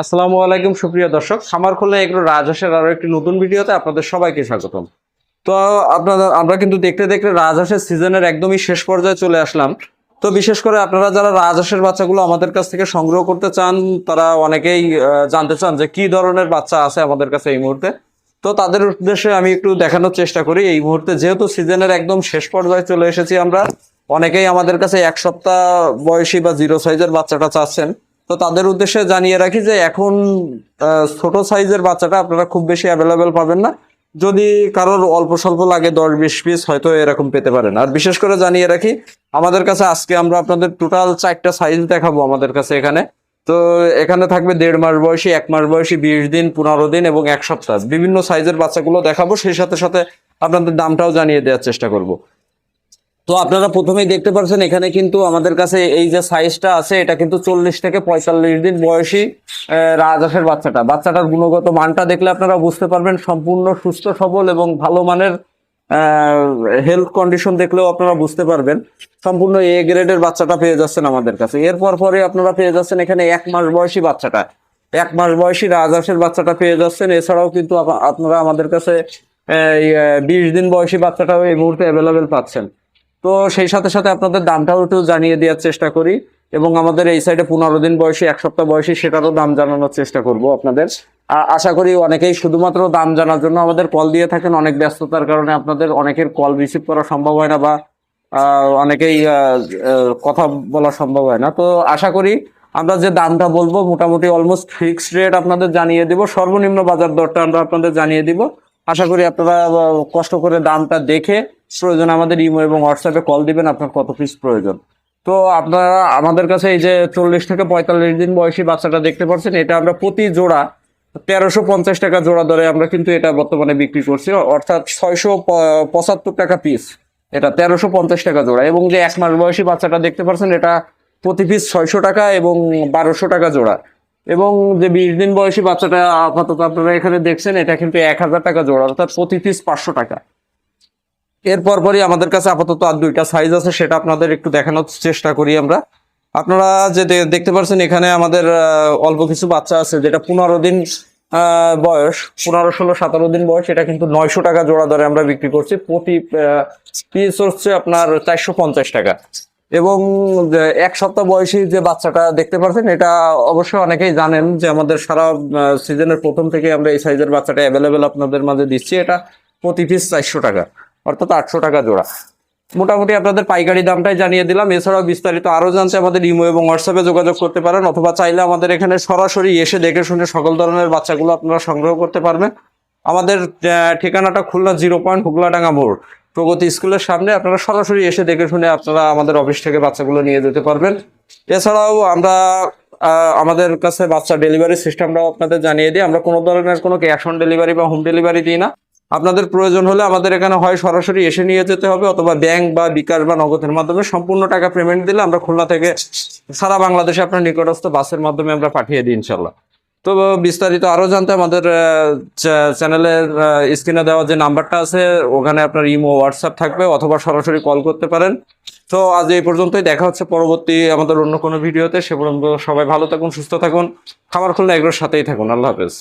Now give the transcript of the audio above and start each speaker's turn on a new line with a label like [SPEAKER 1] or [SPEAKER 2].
[SPEAKER 1] আসসালামু আলাইকুম সুপ্রিয় দর্শক, খামার খুলনা এগ্রো রাজহাঁসের আরো একটি নতুন ভিডিওতে আপনাদের সবাইকে স্বাগতম। তো আমরা কিন্তু দেখতে দেখতে রাজহাঁসের সিজনের একদমই শেষ পর্যায়ে চলে আসলাম। তো বিশেষ করে আপনারা যারা রাজহাঁসের বাচ্চাগুলো আমাদের কাছ থেকে সংগ্রহ করতে চান, তারা অনেকেই জানতে চান যে কি ধরনের বাচ্চা আছে আমাদের কাছে এই মুহূর্তে। তো তাদের উদ্দেশ্যে আমি একটু দেখানোর চেষ্টা করি। এই মুহূর্তে যেহেতু সিজনের একদম শেষ পর্যায়ে চলে এসেছি আমরা, অনেকেই আমাদের কাছে 1 সপ্তাহ বয়সী বা 0 সাইজের বাচ্চাটা চাচ্ছেন। তো তাদের উদ্দেশ্যে জানিয়ে রাখি যে এখন ছোট সাইজের বাচ্চাটা আপনারা খুব বেশি অ্যাভেলেবেল পাবেন না। যদি কারোর অল্প স্বল্প লাগে 10-20 পিস হয়তো এরকম পেতে পারেন। আর বিশেষ করে জানিয়ে রাখি, আমাদের কাছে আজকে আমরা আপনাদের টোটাল 4টা সাইজ দেখাবো আমাদের কাছে এখানে। তো এখানে থাকবে 1.5 মাস বয়সী, 1 মাস বয়সী, 20 দিন, 15 দিন এবং 1 সপ্তাহ বিভিন্ন সাইজের বাচ্চাগুলো দেখাবো। সেই সাথে সাথে আপনাদের দামটাও জানিয়ে দেওয়ার চেষ্টা করব। তো আপনারা প্রথমেই দেখতে পাচ্ছেন এখানে কিন্তু আমাদের কাছে এই যে সাইজটা আছে, এটা কিন্তু 40 থেকে 45 দিন বয়সী রাজহাঁসের বাচ্চাটার গুণগত মানটা দেখলে আপনারা বুঝতে পারবেন সম্পূর্ণ সুস্থ সবল এবং ভালো মানের হেলথ কন্ডিশন দেখলেও আপনারা বুঝতে পারবেন সম্পূর্ণ এ গ্রেডের বাচ্চাটা পেয়ে যাচ্ছেন আমাদের কাছে। এরপর পরে আপনারা পেয়ে যাচ্ছেন এখানে 1 মাস বয়সী বাচ্চাটা, 1 মাস বয়সী রাজহাঁসের বাচ্চাটা পেয়ে যাচ্ছেন। এছাড়াও কিন্তু আপনারা আমাদের কাছে 20 দিন বয়সী বাচ্চাটাও এই মুহূর্তে অ্যাভেলেবেল পাচ্ছেন। তো সেই সাথে সাথে আপনাদের দামটাও একটু জানিয়ে দেওয়ার চেষ্টা করি এবং আমাদের এই সাইডে 15 দিন বয়সী, 1 সপ্তাহ বয়সী, সেটারও দাম জানানোর চেষ্টা করব আপনাদের। আশা করি অনেকেই শুধুমাত্র দাম জানার জন্য আমাদের কল দিয়ে থাকেন। অনেক ব্যস্ততার কারণে আপনাদের অনেকের কল রিসিভ করা সম্ভব হয় না বা অনেকেই কথা বলা সম্ভব হয় না। তো আশা করি আমরা যে দামটা বলবো মোটামুটি অলমোস্ট ফিক্সড রেট আপনাদের জানিয়ে দিব, সর্বনিম্ন বাজার দরটা আমরা আপনাদের জানিয়ে দিব। আশা করি আপনারা কষ্ট করে দামটা দেখে প্রয়োজন আমাদের ইমো এবং হোয়াটসঅ্যাপে কল দিবেন আপনার কত পিস প্রয়োজন। তো আপনারা আমাদের কাছে এই যে 40 থেকে 45 দিন বয়সী বাচ্চাটা দেখতে পাচ্ছেন, এটা আমরা প্রতি জোড়া 1350 টাকা জোড়া দরে আমরা কিন্তু এটা বর্তমানে বিক্রি করছি, অর্থাৎ 675 টাকা পিস। এটা 1350 টাকা জোড়া। এবং যে 1 মাস বয়সী বাচ্চাটা দেখতে পাচ্ছেন, এটা প্রতি পিস 600 টাকা এবং 1200 টাকা জোড়া। এবং যে 20 দিন বয়সী বাচ্চাটা আপাতত আপনারা এখানে দেখছেন, এটা কিন্তু 1000 টাকা জোড়া, অর্থাৎ প্রতি পিস 500 টাকা। এরপর পরই আমাদের কাছে আপাতত আর 2টা সাইজ আছে, সেটা আপনাদের একটু দেখানোর চেষ্টা করি আমরা। আপনারা যে দেখতে পাচ্ছেন এখানে আমাদের অল্প কিছু বাচ্চা আছে, যেটা 15 দিন বয়স, 15, 16, 17 দিন বয়স। এটা কিন্তু 900 টাকা জোড়া দরে আমরা বিক্রি করছি। প্রতি পিস হচ্ছে আপনার 450 টাকা। এবং 1 সপ্তাহ বয়সী যে বাচ্চাটা দেখতে পাচ্ছেন, এটা অবশ্যই অনেকেই জানেন যে আমাদের সারা সিজনের প্রথম থেকে আমরা এই সাইজের বাচ্চাটা অ্যাভেলেবেল আপনাদের মাঝে দিচ্ছি। এটা প্রতি পিস 400 টাকা, অর্থাৎ 800 টাকা জোড়া। মোটামুটি আপনাদের পাইকারি দামটাই জানিয়ে দিলাম। এছাড়াও বিস্তারিত আরো জানতে আমাদের ইমো এবং হোয়াটসঅ্যাপে যোগাযোগ করতে পারেন, অথবা চাইলে আমাদের এখানে সরাসরি এসে দেখে শুনে সকল ধরনের বাচ্চাগুলো আপনারা সংগ্রহ করতে পারবেন। আমাদের ঠিকানাটা খুলনা 0 পয়েন্ট হুগলাডাঙ্গা মোড়, প্রগতি স্কুলের সামনে। আপনারা সরাসরি এসে দেখে শুনে আপনারা আমাদের অফিস থেকে বাচ্চাগুলো নিয়ে যেতে পারবেন। এছাড়াও আমরা আমাদের কাছে বাচ্চা ডেলিভারি সিস্টেমটাও আপনাদের জানিয়ে দিই। আমরা কোনো ধরনের কোনো ক্যাশ অন ডেলিভারি বা হোম ডেলিভারি দিই না। আপনাদের প্রয়োজন হলে আমাদের এখানে হয় সরাসরি এসে নিয়ে যেতে হবে, অথবা ব্যাংক বা বিকাশ বা নগদের মাধ্যমে সম্পূর্ণ টাকা পেমেন্ট দিলে আমরা খুলনা থেকে সারা বাংলাদেশে আপনার নিকটস্থ বাসের মাধ্যমে আমরা পাঠিয়ে দিই ইনশাল্লাহ। তো বিস্তারিত আরো জানতে আমাদের চ্যানেলের স্ক্রিনে দেওয়া যে নাম্বারটা আছে, ওখানে আপনার ইমো হোয়াটসঅ্যাপ থাকবে, অথবা সরাসরি কল করতে পারেন। তো আজ এই পর্যন্তই, দেখা হচ্ছে পরবর্তী আমাদের অন্য কোনো ভিডিওতে। সে পর্যন্ত সবাই ভালো থাকুন, সুস্থ থাকুন, খামার খুলনা এগুলোর সাথেই থাকুন। আল্লাহ হাফেজ।